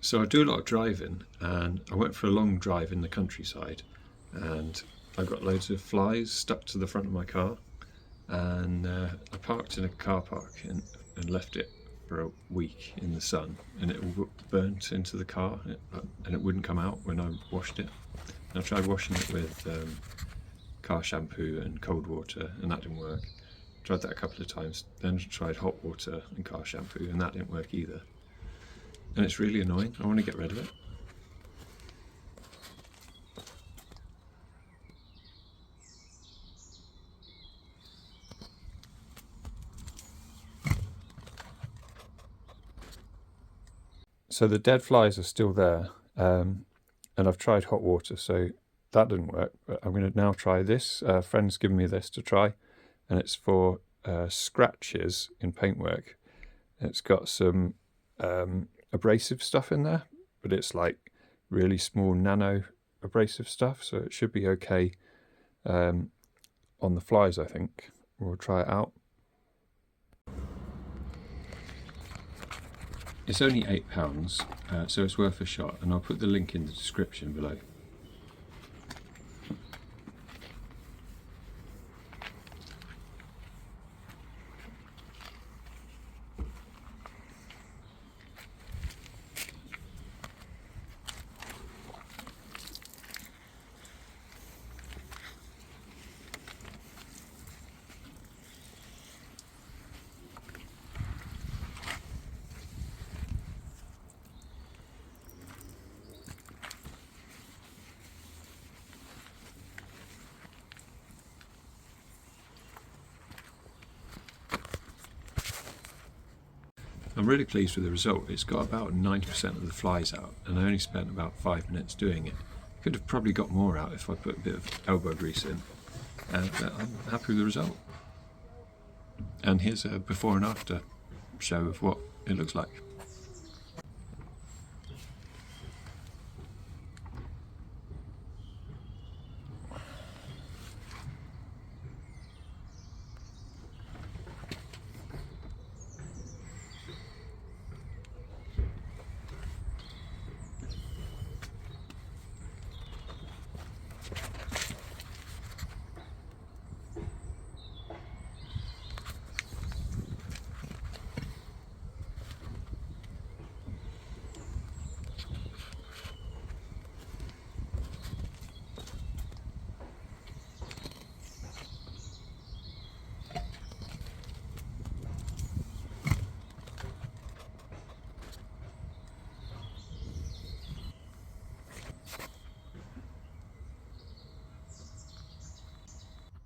So I do a lot of driving, and I went for a long drive in the countryside, and I got loads of flies stuck to the front of my car, and I parked in a car park and left it for a week in the sun, and it all burnt into the car, and it wouldn't come out when I washed it. And I tried washing it with car shampoo and cold water, and that didn't work. Tried that a couple of times, then tried hot water and car shampoo, and that didn't work either. And it's really annoying. I want to get rid of it. So the dead flies are still there, and I've tried hot water, so that didn't work. But I'm going to now try this. A friend's given me this to try, and it's for scratches in paintwork. It's got some abrasive stuff in there, but it's like really small nano abrasive stuff, so it should be okay on the flies, I think. We'll try it out. It's only £8, so it's worth a shot, and I'll put the link in the description below. I'm really pleased with the result. It's got about 90% of the flies out, and I only spent about 5 minutes doing it. Could have probably got more out if I put a bit of elbow grease in, but I'm happy with the result. And here's a before and after show of what it looks like.